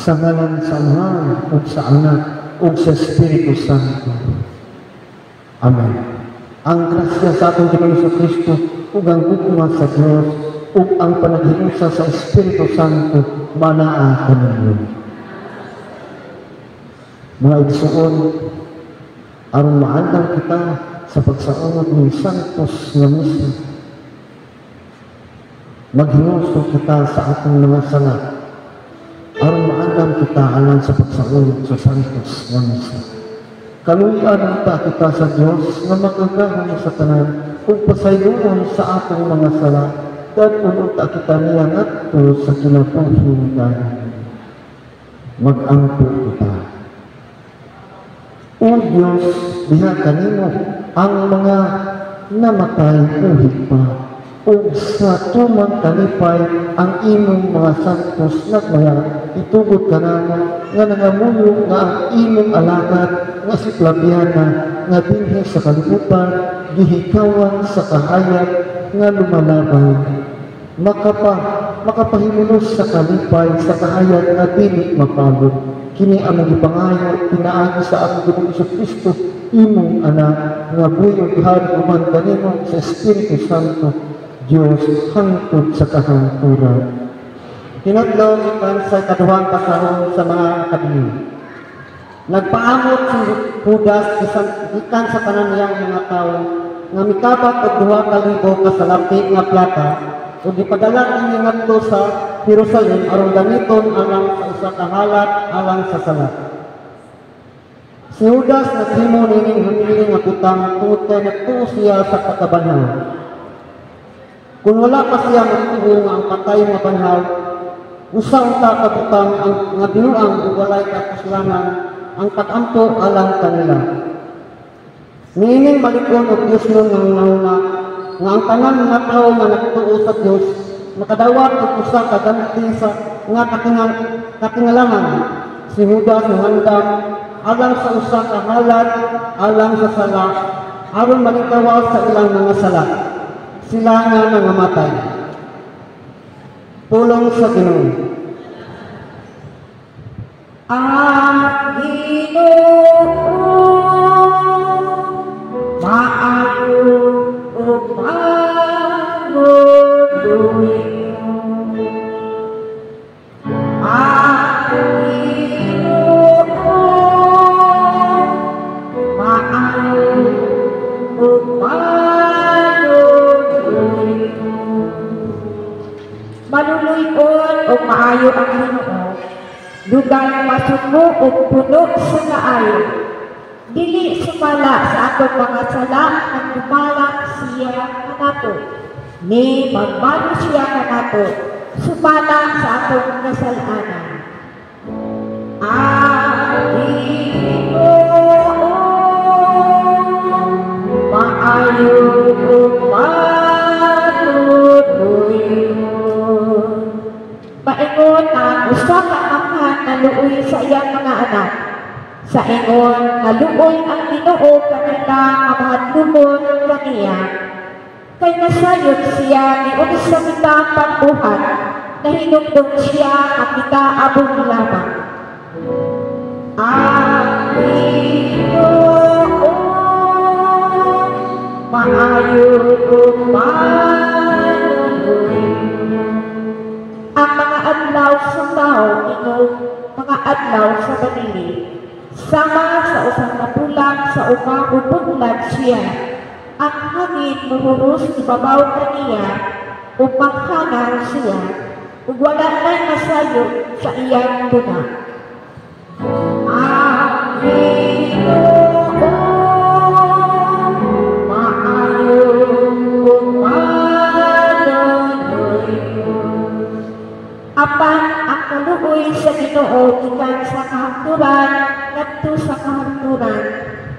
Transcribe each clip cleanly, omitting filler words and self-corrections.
Sa ngalan sa Ama ug sa Anak ug sa Espiritu Santo. Amen. Ang grasya sa atong Ginoong Kristo ug ang gugma sa Dios ug ang panaghiusa sa Espiritu Santo manaa kaninyo. Mga igsuon, aron maandam kita sa pagsaunod ng Santos nga misa. Maghinuso kita sa atong mga sala aron maandam kita alang sa pagsaunod sa Santos nga misa. Kaluyan ta kita sa Dios nga magagahom sa tanan ug pasayloon sa atong mga sala ket unta kita niya ngadto sa kinabuhian. Mag-ampo kita. O Diyos, diha kanimo ang mga namatay o higpa, ug sa tumang kalipay ang imong mga santos nagmaya itugod kanamo nga nangamuyo nga ang imong alagad nga si Flaviana nga dinhi sa kalibutan gihikawan sa kahayag nga lumalabay makapahimulos sa kalipay sa kahayag nga dili mapagod kini ang gipangayo pinaagi sa among Ginoong Jesucristo imong anak nga buhi ug hari uman kanimo sa Espiritu Santo Diyos hangtod sa kahangturan. Tinadlaw ikan sa kaduhang kasahon sa mga kabilin. Nagpaamot si Judas ikan sa tanan niyang mga tawo nga mikabat og 2,000 ka salapi nga plata ug gipadala niya ngadto sa Jerusalem aron gamiton alang sa usa ka halat alang sa salat. Si Judas naghimo nining humili nga butang tungod kay nagtuo siya sa pagkabanhaw. Kung wala pa siya magtuo nga ang patay nga banhaw, usa unta ka butang ang nga binuang ug walay kasalanan ang pag-ampo alang kanila. Niining balikon og Dios nun nga nga ang tanan nga tao nga nagtuo sa Dios makadawat og usa ka ganti sa nga katingalangan. Si Judas handam alang sa usa ka halad alang sa sala aron malikaw sa ilang mga sala. Sila nga nangamatay. Pulong sa Ginoo. Ang Ginoo maayo ug manunuyo. Ang Ginoo maayo ug manunuyon ug maayo ang Ginoo. Dugay masuko ug puno sa kaayo. Dili sumala sa atong mga sala ang dumala siya kanato. Ni magbalo siya kanato. Sumala sa atong kasalanan. Ang Ginoo maayo ug manunuyon. Paingon ang usa ka amahan na luoy sa iyang mga anak. Sa ingon nga luoy ang Ginoo kanila nga mahadlumon kaniya. Kay nasayod siya ni unsa kita pagbuhat na hinungdong siya at kita abong lamang. Ang Ginoo maayo ug ang mga adlaw sa tao ingon mga adlaw sa banili sama sa usang napulang sa umang ubunlad siya ang hangin muhuros ibabaw kaniya ug maghangar siya ug wala na'y masayo sa iyang tuna. Ang Ginoo maayo ug apan ang kaluoy sa Ginoo gikan sa kahangturan ngadto sa kahangturan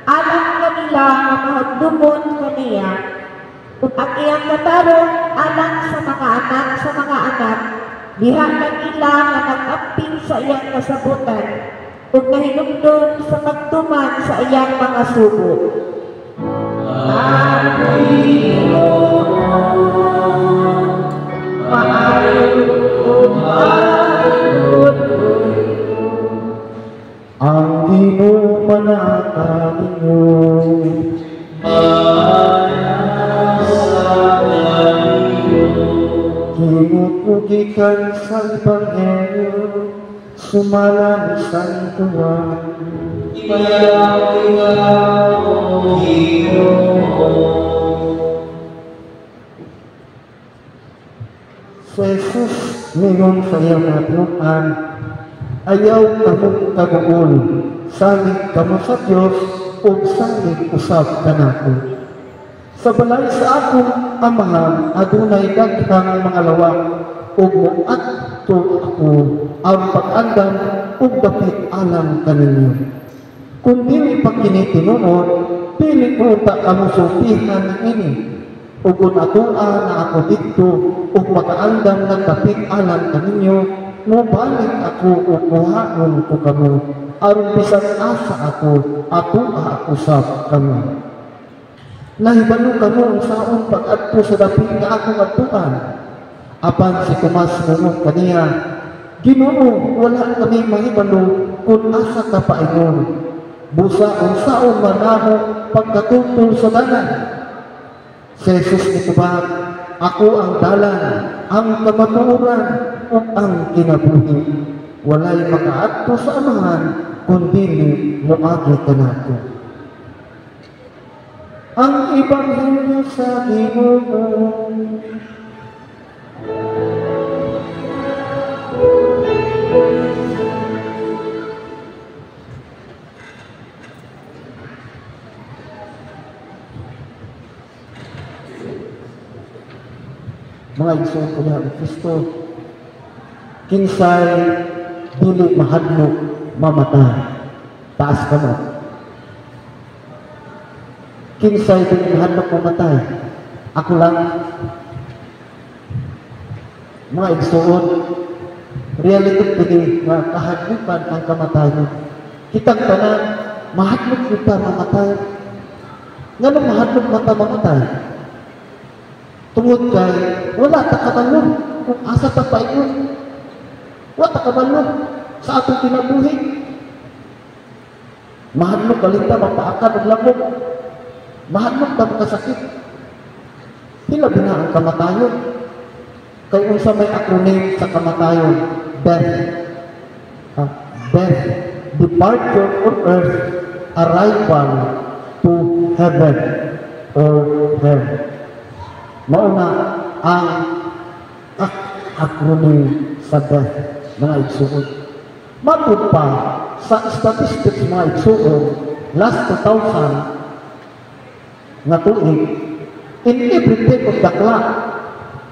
alang kanila nga mahadlumon kaniya ug ang iyang katarong alang sa mga anak diha kanila nga nag-amping sa iyang kasabutan ug nahinumdum sa pagtuman sa iyang mga sugo. Ang Ginoo maayo ug ang Ginoo manaka ninyo ginutugikan sa Ebanghelyo sumala ni Santo Juan. Si Jesus mingon sa iyang mga tinuan, ayaw kamong kaguol, salig kamo sa Dios o salig usab kanako. Sa balay sa akong amahan, adunay daghang mga lawak, ug moadto ako ang pag-andam ug dapit alam kaninyo. Kung dili pa kini tinuod, pili ko ta kamo sultihan ini. ug kung atoa na ako dito ug makaandam nagkapit alam kaninyo, mobalik ako ug kuhaon ko kamo aron bisan asa ako atoa ako sa kamo. Nahibalo kamo unsaon pag-adto sa dapit nga akong atuan. Apan si Tomas mungog kaniya, Ginoo, wala kami mahibalo kung asa ka paingon. Busa unsaon man ako pagkatutol sa dalan. Si Jesus nitubag, ako ang dalan, ang kamatuoran, ug ang kinabuhi. Walay makaadto sa amahan, kundi moagi kanako. Ang Ebanghelyo sa Ginoo. Mga igsoon ko niya, Kristo, kinsay dili mahadlok mamatay. Taas ka mo. Kinsay dili mahadlok mamatay. Ako lang. Mga igsoon, reality dili nga kahadlukan ang kamatayon. Kitang tanan, mahadlok kita mamatay. Nga nung mahadlok mata mamatay? Tungod kay wala ta kabalo kung asa ta paingon. Wala ta kabalo sa atong kinabuhi. Mahadlok balita mapaakan og labog. Mahadlok ta makasakit. Hilabi na ang kamatayon. Kay unsa may acronym sa kamatayon? Death. Death, departure on earth, arrival to heaven or hell. Mauna ang acronym sa death, mga igsuon. Matod pa sa statistics, mga igsuon, last 2000 nga tuig, in every take of the clock,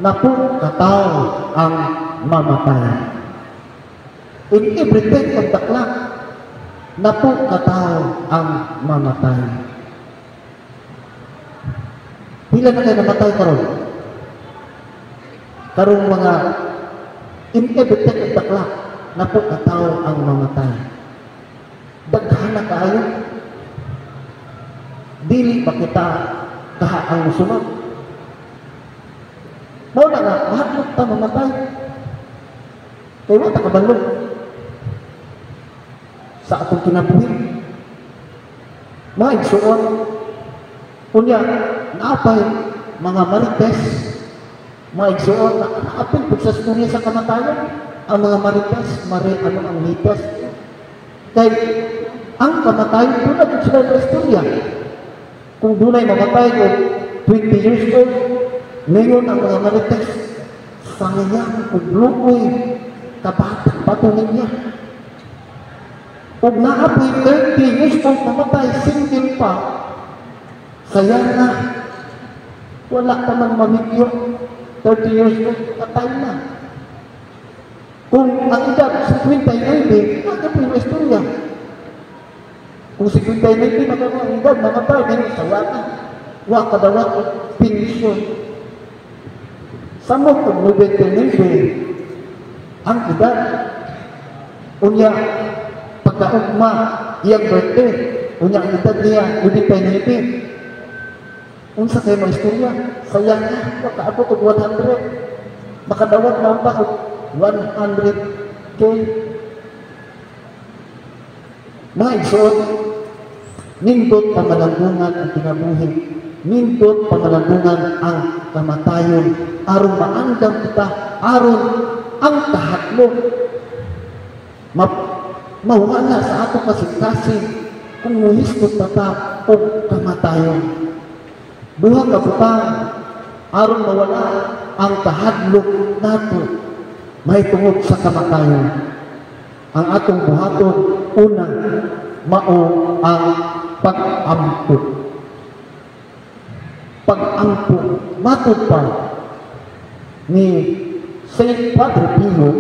na po kataw ang mamatay. In every take of the clock, na po kataw ang mamatay. Pila na kayo namatay karon? Karong mga inevitable of the clock na po katao ang mamatay. Daghan na kaayo. Dili pa kita kaha ang musunod. Mao na nga, mahadlok ta mamatay. Kaya wala ta kabalo sa atong kinabuhi. Mga igsuon, kunya, naapay mga marites, mga igsuon, naapil po sa storya sa kamatayan, ang mga marites, ano ang mites. Kaya ang kamatayan, doon na sila ng istorya. Kung doon ay mamatay ko, 20 years old, ngayon ang mga marites, sayang o luoy, kabatang-batungin niya. Kung naapoy 30 years old mamatay, single pa, sayang na. Wala ka man mamigyo. 30 years old, patay na. Kung ang edad, 59, naka po yung istorya. Kung 59, naka po ang edad, mamatay, ganyan, sawa na. Waka daw ako, pinisyon. Samot kung 99, ang edad, unya, pagkaugma, iyang birthday, unya ang edad niya, 99, unsa kayo mga istorya, sayang na, makaabot og 100, makadawat na pa og 100K. Mga igsoon, nindot pangalanggungan ang kinabuhi, nindot pangalanggungan ang kamatayon, aron maandam kita, aron ang kahadlok mawala sa atong kasing-kasing kung muhisgot ta og kamatayon. Duha ka butang aron mawala ang kahadlok nato may tungod sa kamatayon. Ang atong buhaton una mao ang pag-ampo. Pag-ampo matud pa ni Saint Padre Pio,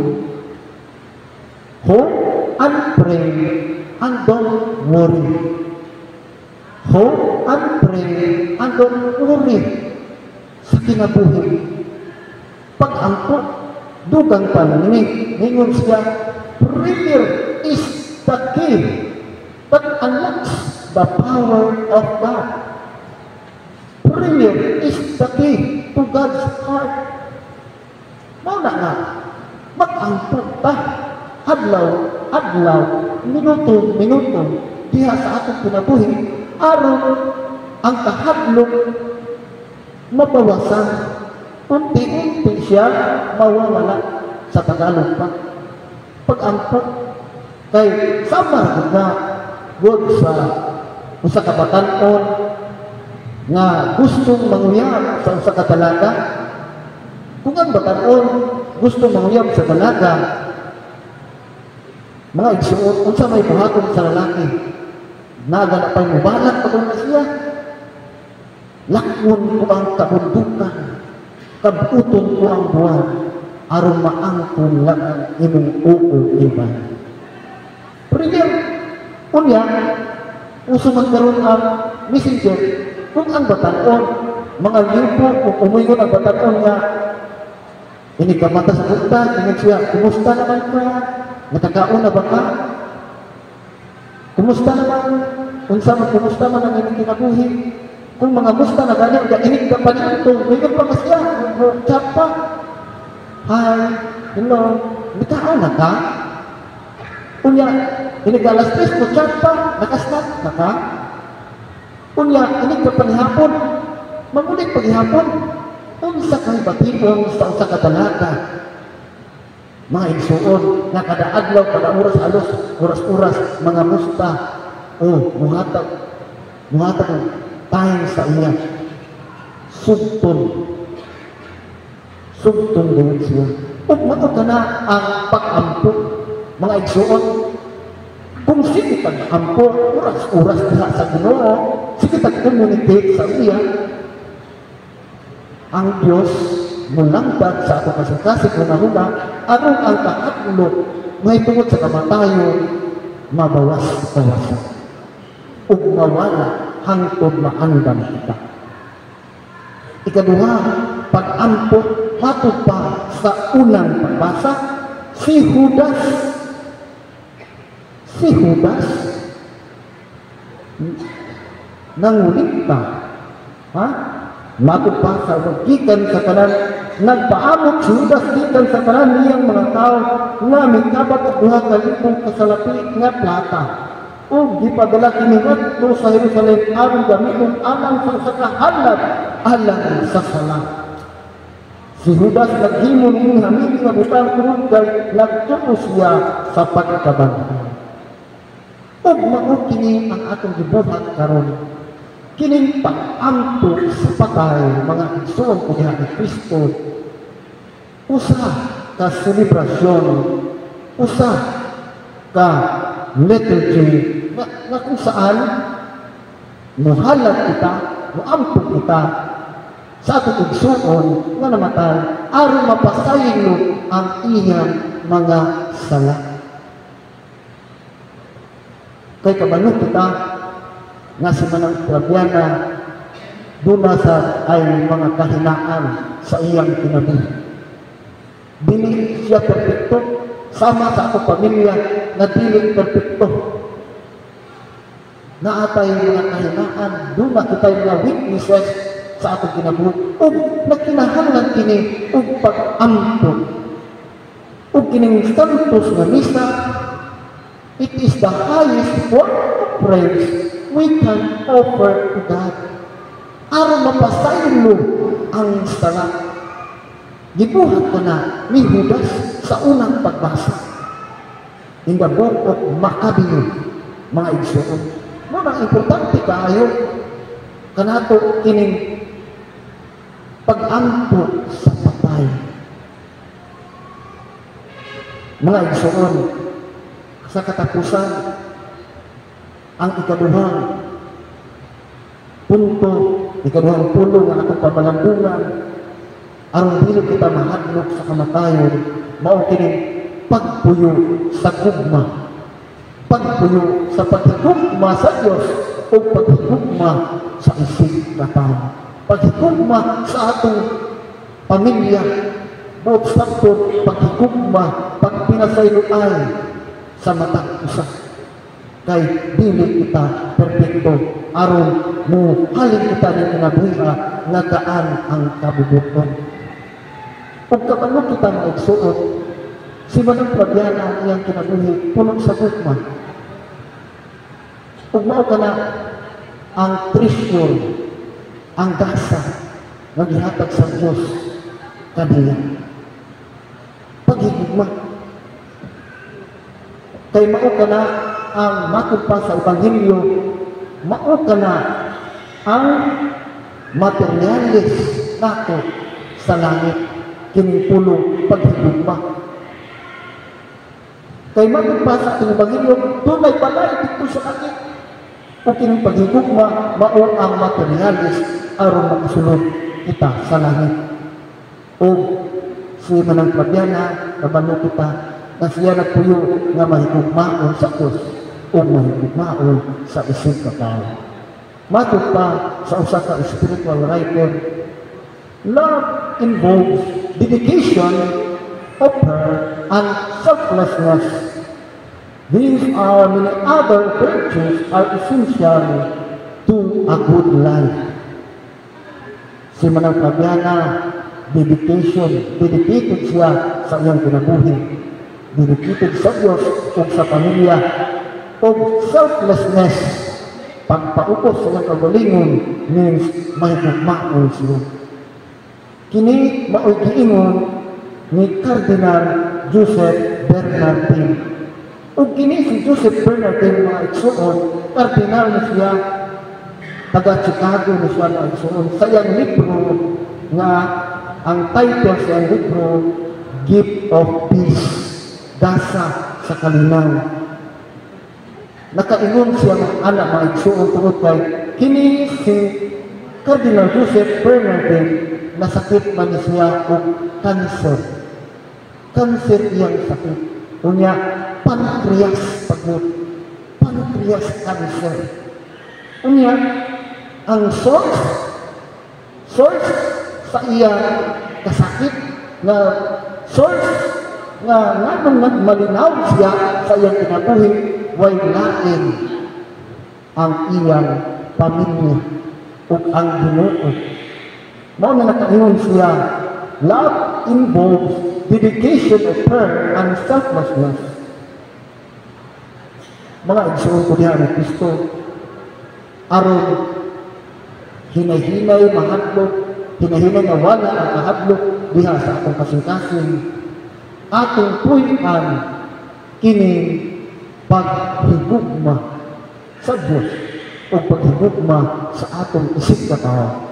hope and pray and don't worry. Hope and pray and don't worry. sa kinabuhi. Pag-angkot, dugang paningin, ningon siya, prayer is the key that unlocks the power of God. Prayer is the key to God's heart. Mauna nga, mag-angkot ta, adlaw, minuto, diha sa atong kinabuhi, aron ang kahadlok mabawasan, unti-unti siya mawawala sa Tagalog pa. Pag-angkot, kay sama na good sa kabatanon nga gustong manguyab sa usa ka dalaga. Kung ang batanon gustong manguyab sa dalaga, mga igsuon, unsa may buhaton sa lalaki, naga na pa'y mubalat pag na siya, lakwon ko ang kabundukan, kabuton ko ang buwan, aron maangkon lang ang imong uuliban. Prayer, unya, uso magkaroon ang messenger, kung ang batanon, mga libo, kung umuyon ang batanon nga, inikamata sa punta, tingin siya, kumusta naman ka? Natakaon na ba ka? Kumusta naman? Kumusta man ang inyong kinabuhi? Kung mga musta na galing, inig ka pa dito, ngayon pa siya, chat pa. Hi, hello, natakaon na ka? Kunya, inig alas 3, mo chat pa, nakasnat na ka? Kunya, inig ka pa ni hapon, magulit paghihapon, unsa kay batibong sa usa ka dalaga. Mga igsuon nga kada adlaw, kada oras, mga musta, muhatag time sa iya. Sugton din siya. Ug mato kana ang pag-ampo, mga igsuon. Kung sige pag-ampo, oras diha sa Ginoo, sige pag-communicate sa iya, ang Diyos mulangbat sa ato kasing-kasing hunahuna, anong ang kahadlok may tungod sa kamatayon mabawas-bawasan ug mawala hangtod maandam kita. Ikaduha, pag-ampo matod pa sa unang pagbasa, si Judas nangulikta, matod pa sa gikan sa kanan, nagpaamot si Judas gikan sa kanan niyang mga tao nga mikabat og 2,000 kasalapi nga plata ug gipadala kini ngadto sa Jerusalem aron gamiton alang sa kahalad alang sa sala. Si Judas naghimo ning hamili nga butang kurog kay nagtuo siya sa pagkabanhaw. Ug mao kini ang atong gibuhat karon. Kining pag-ampo sa patay, mga igsoon ko diha ni Kristo, usa ka selebrasyon, usa ka liturgy, na kung saan muhalag kita, muampo kita sa atong igsoon na namatay, aron mapasaylo ang iyang mga sala. Kay kabalo kita, nga si Manang Prabiana, duna sa ay mga kahinaan sa iyang kinabuhi. Dili siya perfecto, sama sa ako pamilya na dili perfecto. Naatay mga kahinaan, duna kita'y mga weaknesses sa atong kinabuhi. Ug nagkinahanglan kini ug pag-ampo. Ug kining santos nga misa, it is the highest form of praise we can offer to God. Aron mapasaylo ang sala. Gibuhat ko na ni Judas sa unang pagbasa. In the book of Maccabees, mga igsoon. Mga importante kaayo kanato kining pag-ampo sa patay. Mga igsoon, sa katapusan, ang ikaduhang pulo nga atong pamalambungan, aron dili kita mahadlok sa kamatayon, mao kining pagpuyo sa gugma, pagpuyo sa paghigugma sa Dios o paghigugma sa isip na tao. paghigugma sa atong pamilya, buot sakto paghigugma, pagpinasayloay sa matag usa. Kay dili kita perfecto aron mo halin kita ni kinabuhi nga kaan ang kabubuton. Ug kapano kita maigsuot, si Manang Fabiana ang iyang kinabuhi puno sa gugma. Ug mao kana ang treasure, ang gasa nga gihatag sa Dios kaniya. Paghigugma. Kay mao kana ang matod pa sa Ebanghelyo, mao kana ang materialis nato sa langit, kining pulo paghigugma. Kay matod pa sa Ebanghelyo, dunay balay dito sa langit. O kining paghigugma, mao ang materialis aron makasulod kita sa langit. O si Manang Fabiana, kabalo kita, na siya nagpuyo nga mahigugmaon sa Diyos o mahigugmaon sa isip katao. Matod pa sa usa ka spiritual writer, love involves dedication, offer, and selflessness. These are many other virtues are essential to a good life. Si Manang Fabiana, dedicated siya sa iyang kinabuhi. Dedicated sa Diyos o sa pamilya. O selflessness, pagpaupos sa iyang kagalingon means mahigugmaon siya. Kini mao'y giingon ni Cardinal Joseph Bernardin. O kini si Joseph Bernardin mga igsuon, kardinal na siya, taga Chicago na siya mga igsuon. Sa iyang libro nga, ang title sa iyang libro, Gift of Peace, Gasa sa Kalinaw. Nakaingon siya ng anak mga igsuon tungkol kay, kini si Cardinal Joseph Bernardin, nasakit man siya o cancer. Cancer iyang sakit. Unya, pancreas pagod. Pancreas cancer. Unya, ang source sa iyang kasakit na source nga nganong nagmalinaw siya sa iyang kinabuhi, way lain ang iyang pamilya o ang Ginoo. Mao na nakaingon siya, love involves dedication of prayer and selflessness. Mga igsuon ko diha ni Kristo, aron hinay-hinay mahadlok, hinay-hinay nga wala ang kahadlok diha sa atong kasing-kasing, atong puy-an kining paghigugma sa Diyos o paghigugma sa atong isip katao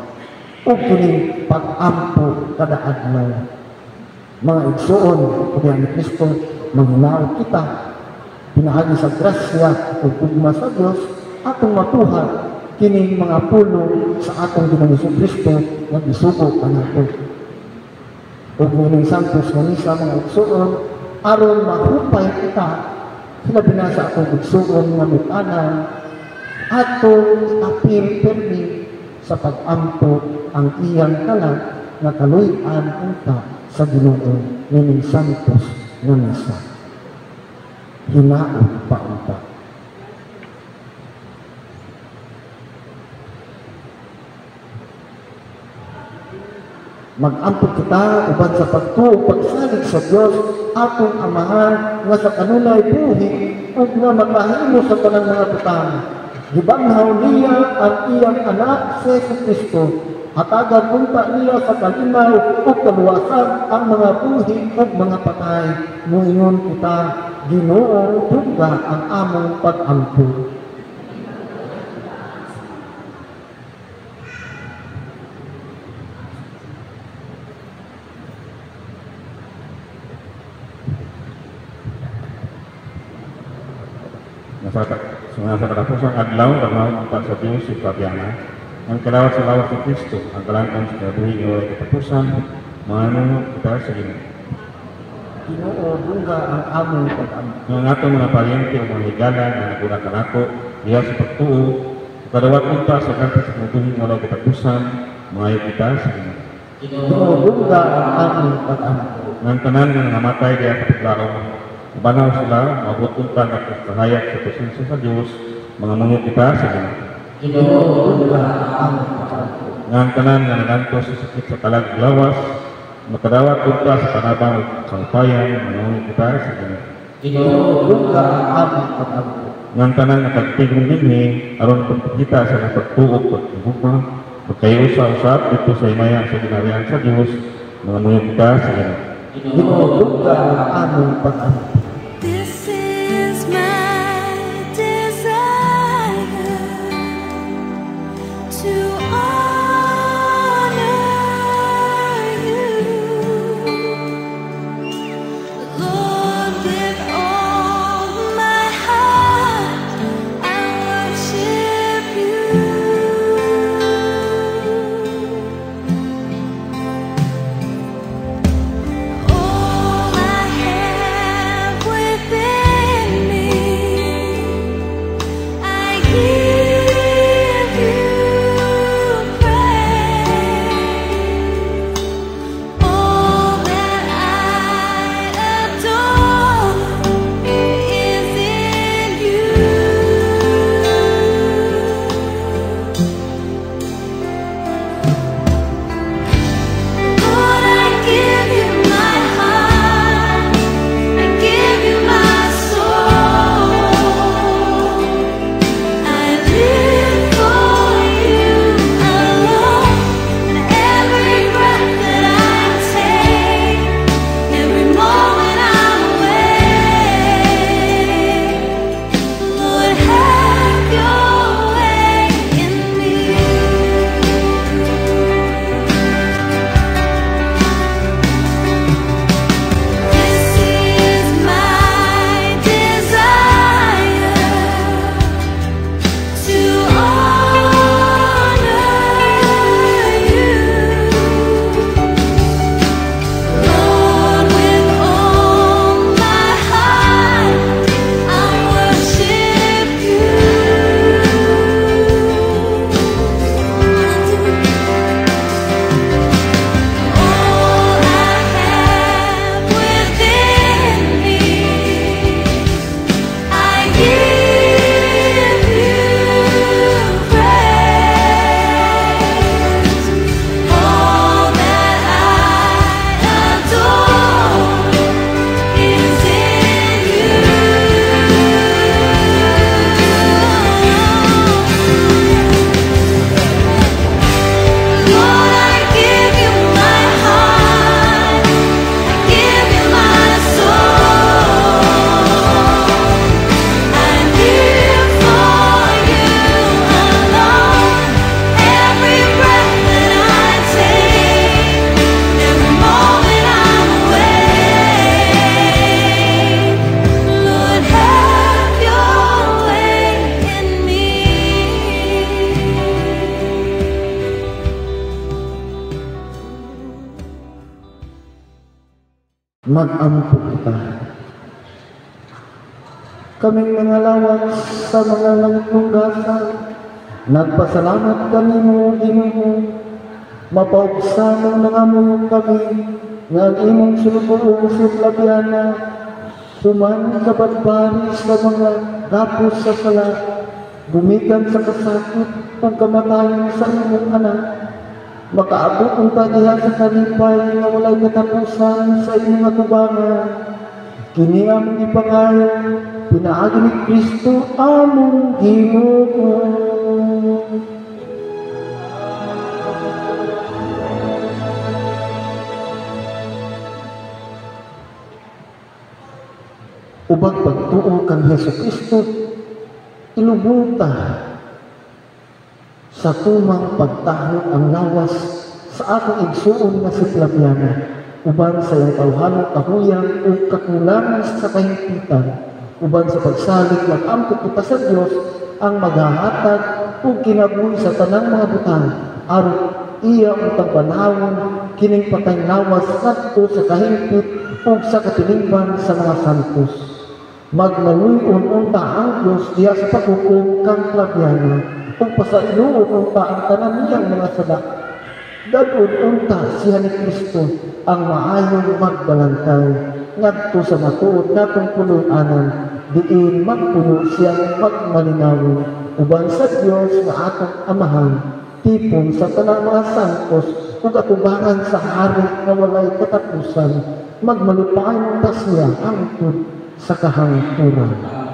o kining pag-ampo kada adlaw. Mga igsuon, kaya ni Kristo, manghinaw kita, pinahagi sa grasya o pugma sa Diyos, atong matuha, kining mga pulo sa atong Ginoong Kristo, na isuko ka nato. O muling santos na misa, mga igsuon, aron mahupay kita, sila binasa atong igsuon nga mitanan, atong itapil permi sa pag-ampo ang iyang kalag na kaluyan unta sa Ginoo nining santos nga misa. Hinaot pa unta. Mag-ampot kita uban sa pagtuo pagsalig sa Dios atong Amahan nga sa kanunay buhi ug nga magpahimo sa tanang mga butang. Gibanghaw niya ang iyang anak si Kristo. Hatagan punta niya sa kalinaw o kaluwasan ang mga buhi o mga patay. Muingon kita, Ginoo, duga ang among pag-ampo. Sa katapusang adlaw, nagmamang sa Diyos si Fabiana. Ang kalawat sa lawas ni Kristo, ang kalangkan sa kabuhi niyo ay katapusan, maano kita sa Ginoo. Ginoo, duga ang among pag-ampo. Ang atong mga paryente o mga higala na naguna kanako, diya sa pagtuo, kadawat unta sa kanta sa kabuhi niyo ay katapusan, Maayo kita sa Ginoo. Ginoo ang aming pag-ampo. Nang tanan nga namatay diya sa paglaom, banaw sila, mabuton ka at kahayag sa presensya sa Diyos, mga munyo kita sa Ginoo. Ginoo ang aming pag-ampo. Nang tanan nga naganto sa sakit sa talag lawas, makadawat ka sa panabang ug kalpayan, mga munyo kita sa Ginoo. Ginoo ang aming pag-ampo. Nang tanan nga pagtigong dinhi, aron pagkita sa pagtuog pagtugma, pagkayusa-usap dito sa imaya sa ginarihan sa Diyos, mga munyo kita sa Ginoo. Ginoo ang aming pag-ampo. This is my desire to honor you, Lord, with all my heart. I worship you. All I have within me, I give you praise. All that I adore is in you. Lord, I give you my heart, I give you my soul. I live for you alone, and every breath that I take, every moment I'm awake. Lord, have your way in me. This is my desire to honor you, Lord, with all my heart. I worship you. All I have within me, I give you praise. All that I adore is in you. Lord, I give you my heart, I give you my soul. I live for you alone. Every breath that I take, every moment I'm awake. Lord, have your way in me. Mag-ampo kita. Kaming mga lawas sa mga nagtunggasan, nagpasalamat kami mo, Ginoo. Mapaubsan ng nangamuyo kami, nga ang imong sulubong siplabyana, suman kabadbari sa mga gapos sa sala, gumikan sa kasakit, pagkamatayan sa imong anak, makaabot ang tagihan sa kalipay nga walay katapusan sa inyong atubangan. Kini among ipangayo, pinaagi ni Kristo among Ginoo. Ubag pagtuo kan Hesukristo, ilubuta sa tumang pagtaho ang lawas sa akong igsuon nga si Flaviana, uban sa iyang tawhanong kahuyang o kakulangan sa kahimpitan, uban sa pagsalig mag-ampo kita sa Dios ang maghahatag o kinabuhi sa tanang mga butang, aron iya ang tagpanahon kining patay lawas ngadto sa kahimpit o sa katilingban sa mga santos. Magnaluyon unta ang Dios diya sa paghukom kang Flaviana, kung pasainuon unta ang tanan niyang mga sada. Dagon unta siya ni Kristo ang maayong magbalantay ngadto sa matuod natong puloy-anan diin magpuyo siyang magmalinawi uban sa Dios nga atong amahan tipon sa tanang mga santos ug atubangan sa hari nga walay katapusan magmalupay ta siya hangtod sa kahangturan.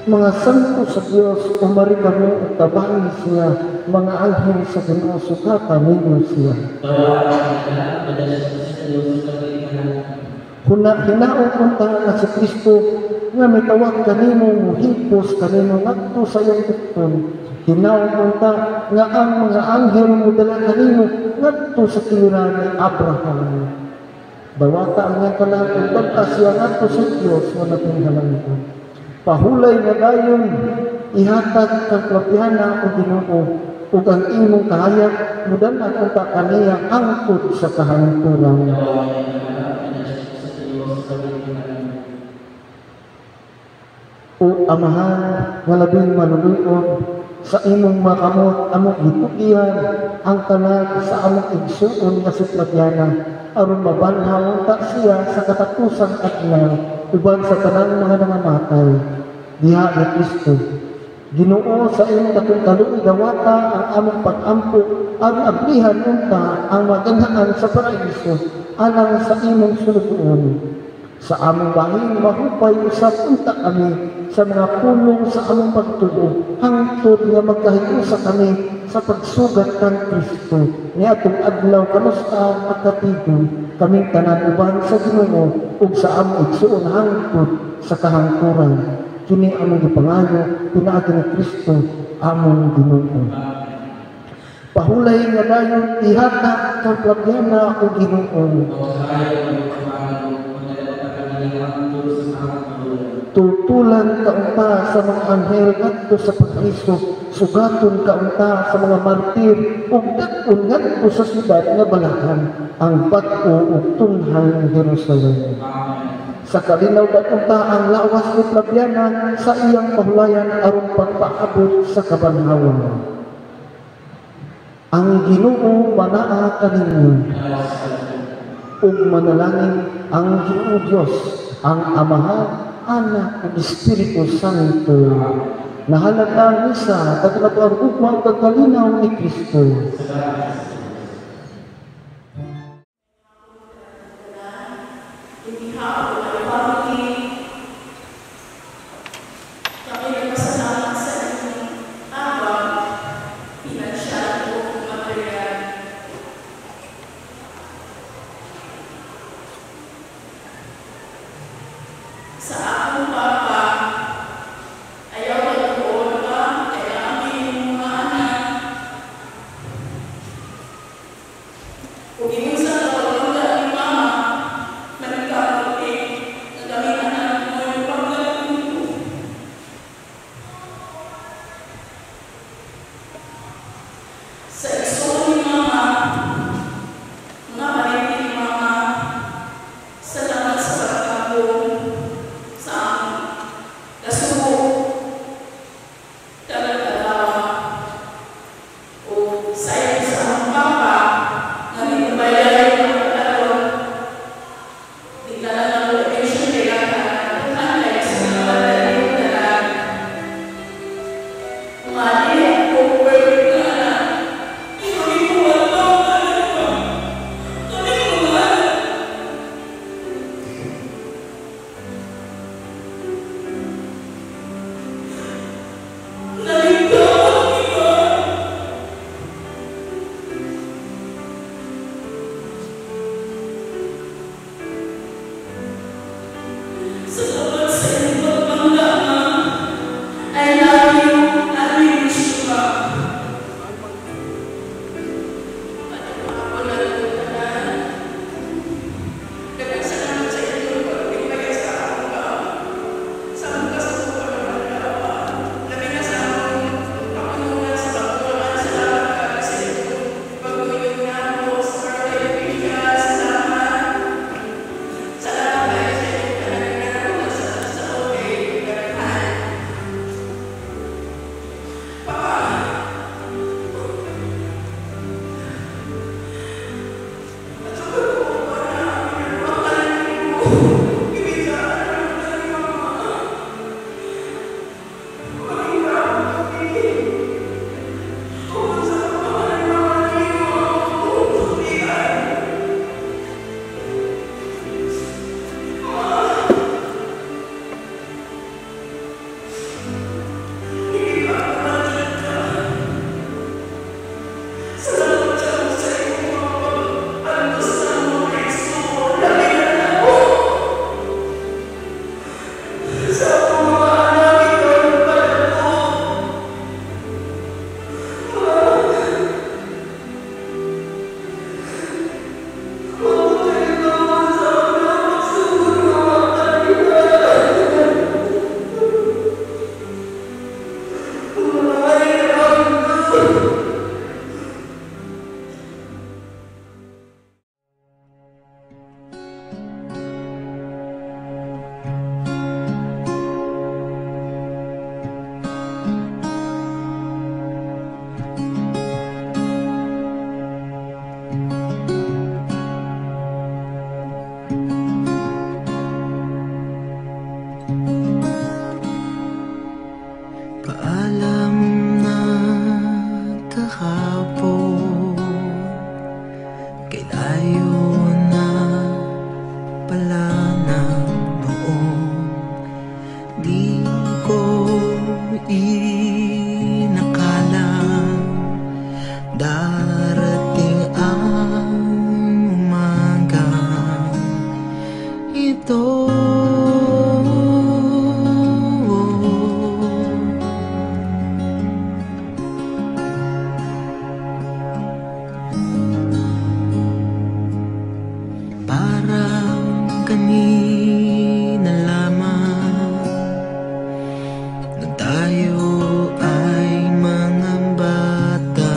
Mga santo sa Diyos, umari kami at tabahin siya, mga anghel sa Ginoo, sukata ninyo siya. Hinaon unta nga si Kristo, nga may tawag kanimo, muhipos kanimo, nagto sa iyong tukton. Hinaon unta nga ang mga anghel mo dala kanimo, nagto sa kiliran ni Abraham. Bawata ang nga kalang pagka siya nagto sa Diyos, nga natinghalan pahulay na dayon ihatag kang propyana o Ginoo ug ang imong kahayag mudan at unta kaniya angkod sa kahangturan. O Amahan nga labing manulion sa imong makamot among gitukian ang tanan sa among igsuon nga suplatyana aron mabanhaw ta siya sa katapusan adlaw uban sa tanang mga nangamatay diha ni Kristo. Ginoo sa imong katungkaluoy dawata ang among pag-ampo ang ablihan unta ang maganhaan sa paraiso alang sa imong sulugoon. Sa among bahin mahupay usab unta kami sa mga pulong sa among pagtuo hangtod nga magkahiusa kami sa pagsugat kang Kristo niadtong adlaw kanusta at katigon kaming tanan uban sa Ginoo ug sa among igsuon hangtod sa kahangturan. Kini among gipangayo pinaagi ni Kristo among Ginoo. Pahulay nga dayon ihatag kang propyana o Ginoo. Tutulan kaunta sa mga anghel ngadto sa pag-iso, sugaton kaunta sa mga martir ug dak-on ngadto sa syudad nga balahan ang bag-o ug tunghang Jerusalem. Sa kalinaw kaunta ang lawas ni Flaviana sa iyang pahulayan aron pagpaabot sa kabanhawan. Ang Ginoo manaa kaninyo ug manalangin ang Ginoo Dios ang Amahan, Anak ug Espiritu Santo. Nahalata misa katulad ang ugma ug kalinaw ni Kristo. inakalang darating ang umaga ito. Parang kanina lamang nang tayo ay mga bata,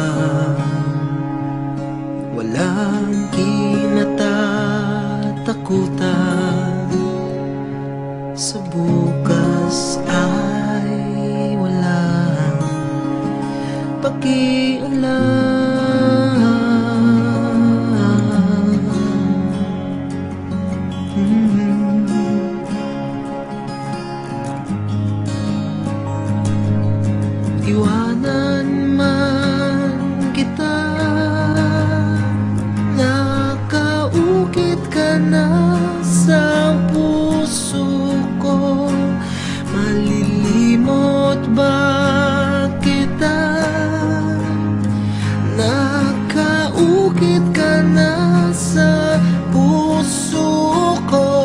walang kinatatakutan. Sa bukas ay walang pakialam. Iwanan man kita, nakaukit ka na sa puso ko. Malilimot ba kita? Nakaukit ka na sa puso ko.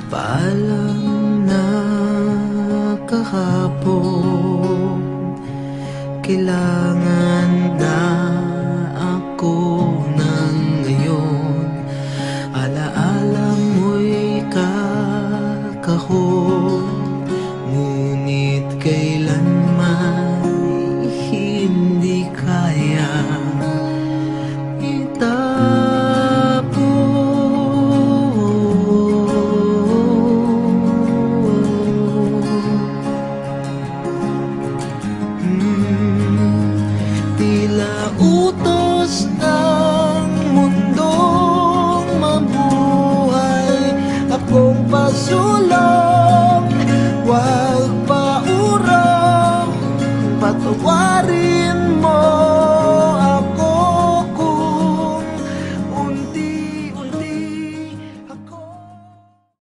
Paalam na kahapon, kailangan na ako ng ngayon. Alaala mo'y kakahon, ngunit kailanman